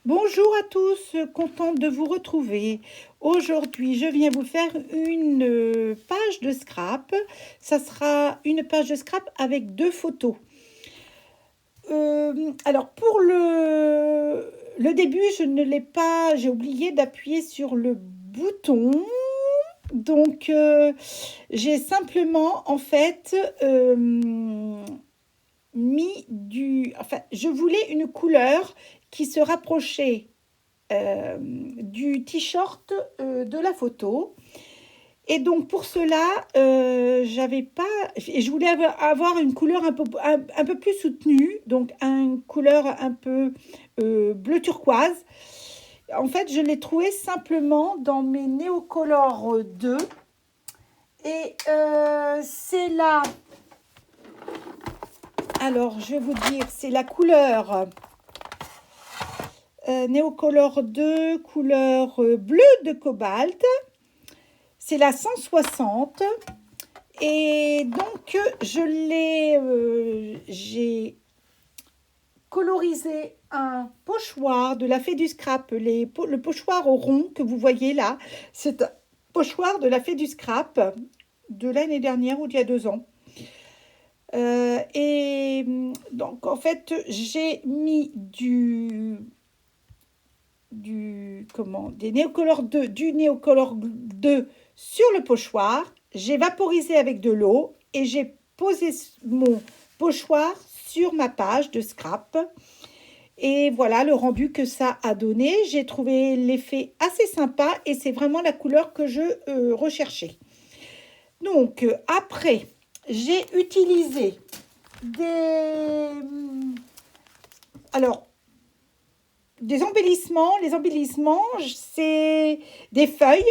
Bonjour à tous, contente de vous retrouver. Aujourd'hui, je viens vous faire une page de scrap. Ça sera une page de scrap avec deux photos. Alors, pour le début, je ne l'ai pas, j'ai oublié d'appuyer sur le bouton. Donc, j'ai simplement, en fait, je voulais une couleur qui se rapprochait du t-shirt de la photo. Et donc pour cela, j'avais pas, et je voulais avoir une couleur un peu plus soutenue, donc une couleur un peu bleu turquoise. En fait, je l'ai trouvé simplement dans mes Neocolor 2. Et c'est là, alors je vais vous dire, c'est la couleur Neocolor 2, couleur bleu de cobalt. C'est la 160. Et donc, j'ai colorisé un pochoir de la Fée du Scrap. Le pochoir au rond que vous voyez là, c'est un pochoir de la Fée du Scrap de l'année dernière ou d'il y a 2 ans. Et donc, en fait, j'ai mis du Neocolor 2 sur le pochoir. J'ai vaporisé avec de l'eau et j'ai posé mon pochoir sur ma page de scrap. Et voilà le rendu que ça a donné. J'ai trouvé l'effet assez sympa et c'est vraiment la couleur que je recherchais. Donc après, j'ai utilisé des embellissements. Les embellissements, c'est des feuilles,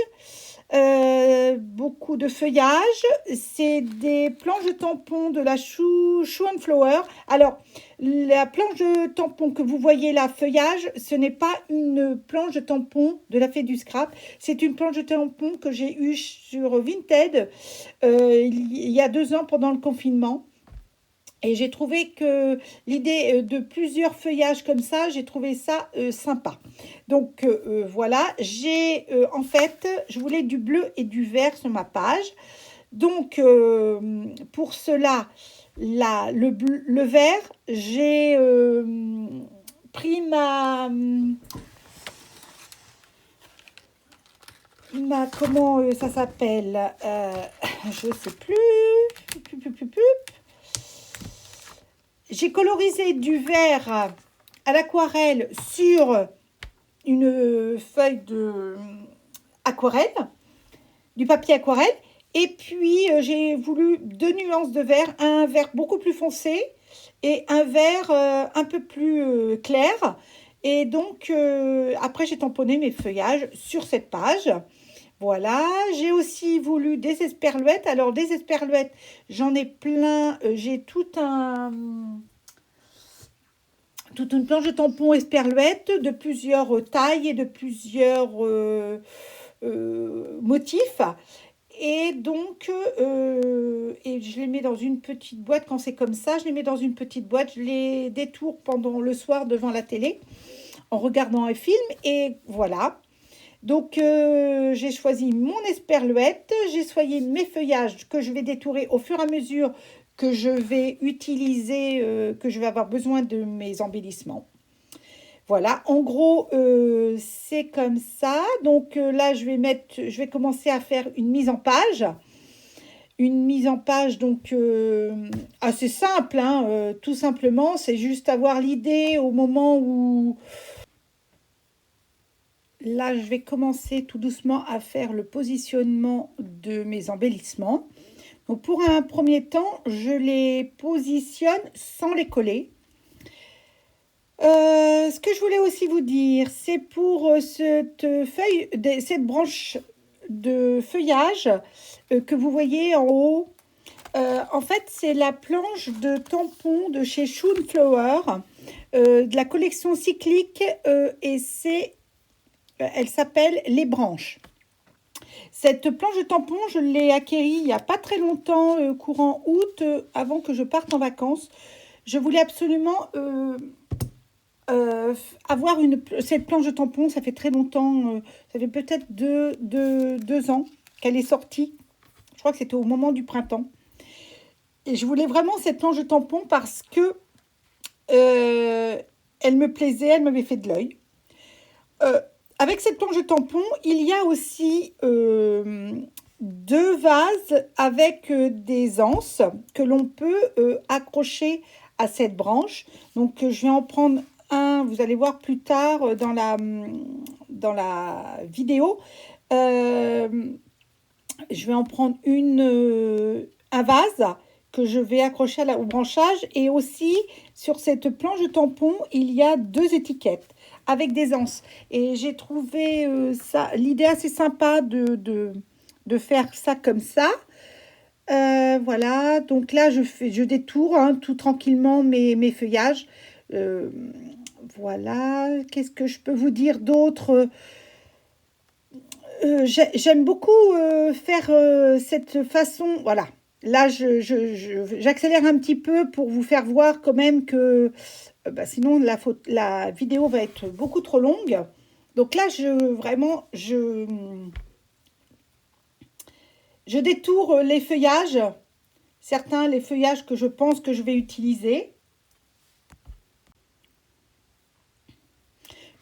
beaucoup de feuillage. C'est des planches de tampons de la Shoe and Flower. Alors, la planche de tampon que vous voyez là, feuillage, ce n'est pas une planche de tampon de la Fée du Scrap. C'est une planche de tampon que j'ai eue sur Vinted il y a 2 ans pendant le confinement. Et j'ai trouvé que l'idée de plusieurs feuillages comme ça, j'ai trouvé ça sympa. Donc voilà, en fait, je voulais du bleu et du vert sur ma page. Donc pour cela, le vert, j'ai pris comment ça s'appelle je ne sais plus. J'ai colorisé du vert à l'aquarelle sur une feuille d'aquarelle, du papier aquarelle. Et puis, j'ai voulu 2 nuances de vert, un vert beaucoup plus foncé et un vert un peu plus clair. Et donc, après, j'ai tamponné mes feuillages sur cette page. Voilà, j'ai aussi voulu des esperluettes. Alors, des esperluettes, j'en ai plein. J'ai toute une planche de tampons esperluettes de plusieurs tailles et de plusieurs motifs. Et donc, et je les mets dans une petite boîte quand c'est comme ça. Je les mets dans une petite boîte. Je les détourne pendant le soir devant la télé en regardant un film. Et voilà. Donc, j'ai choisi mon esperluette, j'ai choisi mes feuillages que je vais détourer au fur et à mesure que je vais utiliser, que je vais avoir besoin de mes embellissements. Voilà, en gros, c'est comme ça. Donc là, je vais commencer à faire une mise en page. Une mise en page donc assez simple, hein, tout simplement. C'est juste avoir l'idée au moment où... Là, je vais commencer tout doucement à faire le positionnement de mes embellissements. Donc, pour un premier temps, je les positionne sans les coller. Ce que je voulais aussi vous dire, c'est pour cette branche de feuillage que vous voyez en haut. En fait, c'est la planche de tampon de chez Shoe and Flower, de la collection cyclique, et elle s'appelle Les Branches. Cette planche de tampon, je l'ai acquérie il n'y a pas très longtemps, courant août, avant que je parte en vacances. Je voulais absolument avoir cette planche de tampon, ça fait très longtemps, ça fait peut-être 2 ans qu'elle est sortie. Je crois que c'était au moment du printemps. Et je voulais vraiment cette planche de tampon parce que elle me plaisait, elle m'avait fait de l'œil. Euh, Avec cette planche de tampon, il y a aussi 2 vases avec des anses que l'on peut accrocher à cette branche. Donc, je vais en prendre un, vous allez voir plus tard dans la vidéo. Euh, je vais en prendre un vase que je vais accrocher au branchage. Et aussi, sur cette planche de tampon, il y a 2 étiquettes avec des anses. Et j'ai trouvé l'idée assez sympa de faire ça comme ça. Voilà, donc là, je détourne tout tranquillement mes feuillages. Euh, voilà, qu'est-ce que je peux vous dire d'autre? J'aime beaucoup faire cette façon. Voilà. Là, j'accélère un petit peu pour vous faire voir quand même que sinon la vidéo va être beaucoup trop longue. Donc là, vraiment, je détourne les feuillages. Certains, les feuillages que je pense que je vais utiliser.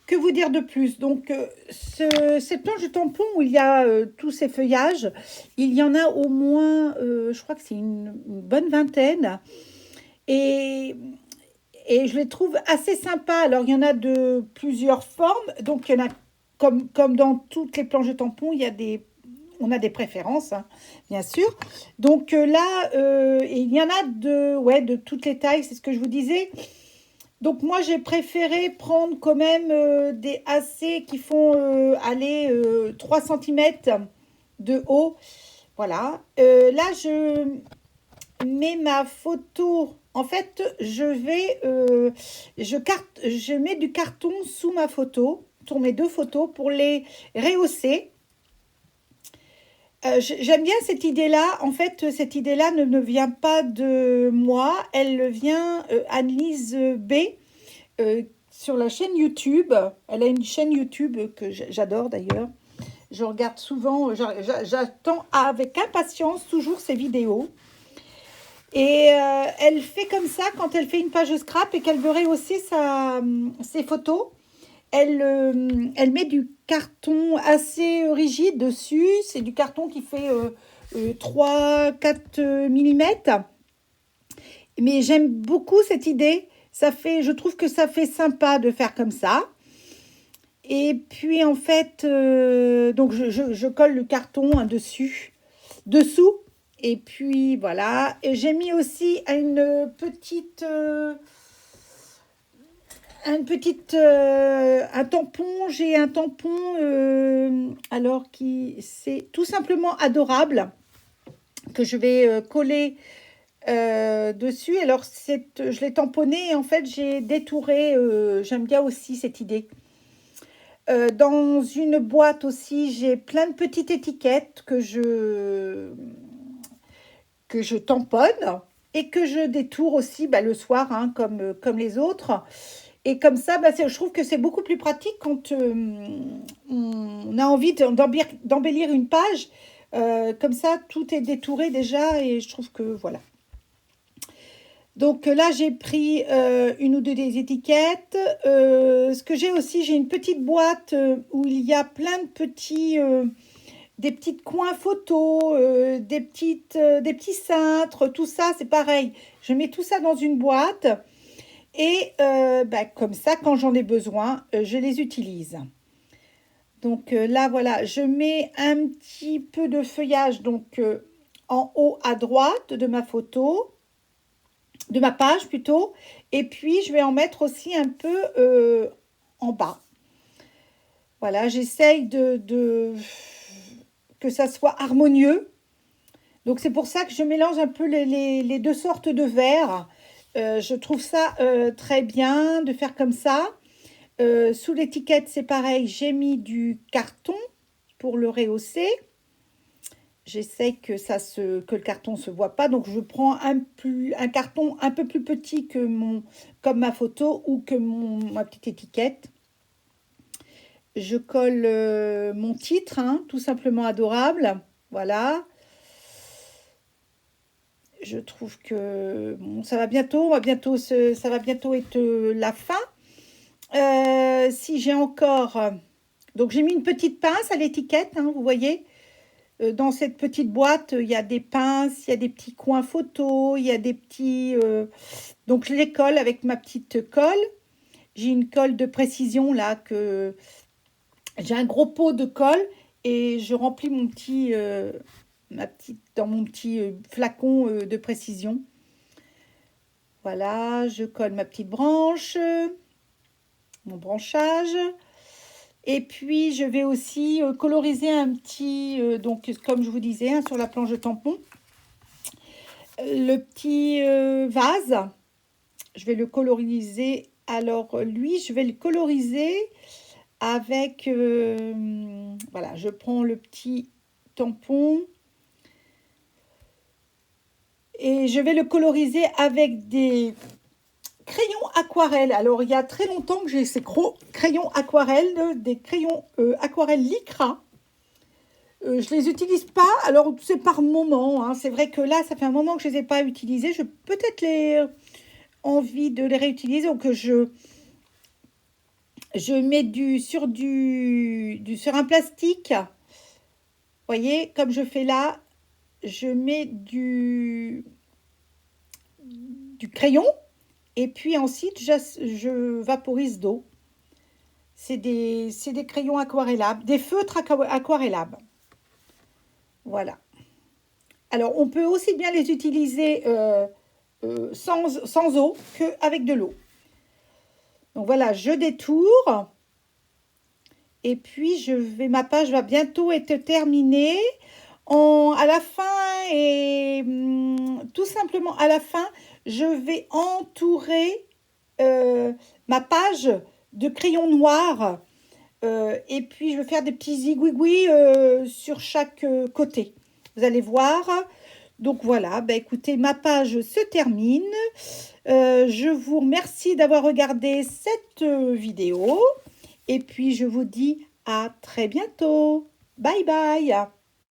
Que vous dire de plus? Donc, cette planche de tampon où il y a tous ces feuillages, il y en a au moins, je crois que c'est une bonne vingtaine. Et, et je les trouve assez sympas. Alors, il y en a de plusieurs formes. Donc, il y en a, comme dans toutes les planches de tampon, on a des préférences, hein, bien sûr. Donc là, il y en a de toutes les tailles, c'est ce que je vous disais. Donc moi, j'ai préféré prendre quand même des AC qui font aller 3 cm de haut. Voilà. Là, je mets ma photo. En fait, je mets du carton sous ma photo, sur mes 2 photos, pour les rehausser. J'aime bien cette idée-là. En fait, cette idée-là ne vient pas de moi. Elle vient Annelise B. Sur la chaîne YouTube. Elle a une chaîne YouTube que j'adore d'ailleurs. Je regarde souvent, j'attends avec impatience toujours ses vidéos. Et elle fait comme ça quand elle fait une page scrap et qu'elle veut rehausser ses photos. Elle met du carton assez rigide dessus. C'est du carton qui fait 3-4 mm. Mais j'aime beaucoup cette idée. Je trouve que ça fait sympa de faire comme ça. Et puis en fait, donc je colle le carton dessous. Et puis voilà. Et j'ai mis aussi un tampon. J'ai un tampon alors qui c'est tout simplement adorable que je vais coller dessus. Alors je l'ai tamponné et en fait j'ai détouré. J'aime bien aussi cette idée. Dans une boîte aussi, j'ai plein de petites étiquettes que je tamponne et que je détourne aussi le soir, hein, comme les autres. Et comme ça, je trouve que c'est beaucoup plus pratique quand on a envie d'embellir une page. Comme ça, tout est détouré déjà et je trouve que voilà. Donc là, j'ai pris une ou deux des étiquettes. Ce que j'ai aussi, j'ai une petite boîte où il y a plein de des petites coins photos, des petits cintres, tout ça, c'est pareil. Je mets tout ça dans une boîte et comme ça, quand j'en ai besoin, je les utilise. Donc là, voilà, je mets un petit peu de feuillage donc en haut à droite de ma photo. De ma page plutôt, et puis je vais en mettre aussi un peu en bas. Voilà, j'essaye que ça soit harmonieux. Donc c'est pour ça que je mélange un peu les 2 sortes de verres. Je trouve ça très bien de faire comme ça. Sous l'étiquette, c'est pareil, j'ai mis du carton pour le rehausser. J'essaie que que le carton se voit pas. Donc, je prends un carton un peu plus petit que comme ma photo ou que ma petite étiquette. Je colle mon titre, hein, tout simplement adorable. Voilà. Je trouve que bon, ça va bientôt ça va bientôt être la fin. Si j'ai encore... donc, j'ai mis une petite pince à l'étiquette, hein, vous voyez. Dans cette petite boîte, il y a des pinces, il y a des petits coins photos, il y a des petits... donc, je les colle avec ma petite colle. J'ai une colle de précision, là, que... J'ai un gros pot de colle et je remplis mon petit... dans mon petit flacon de précision. Voilà, je colle ma petite branche, mon branchage. Et puis, je vais aussi coloriser un petit, donc comme je vous disais, hein, sur la planche de tampon, le petit vase. Je vais le coloriser. Alors, lui, je vais le coloriser avec, voilà, je prends le petit tampon et je vais le coloriser avec des crayons aquarelles. Alors, il y a très longtemps que j'ai ces crayons aquarelles, des crayons aquarelles Lycra. Je les utilise pas, alors c'est par moment. Hein. C'est vrai que là, ça fait un moment que je les ai pas utilisés. Je peut-être envie de les réutiliser ou que je mets sur un plastique. Vous voyez, comme je fais là, je mets du crayon et puis ensuite je vaporise d'eau. C'est des crayons aquarellables, des feutres aquarellables. Voilà. Alors, on peut aussi bien les utiliser sans eau qu'avec de l'eau. Donc voilà, je détourne. Et puis, ma page va bientôt être terminée. À la fin, et tout simplement à la fin, je vais entourer ma page de crayon noir. Et puis, je vais faire des petits zigouigouis sur chaque côté. Vous allez voir. Donc, voilà. Ben, écoutez, ma page se termine. Je vous remercie d'avoir regardé cette vidéo. Et puis, je vous dis à très bientôt. Bye bye.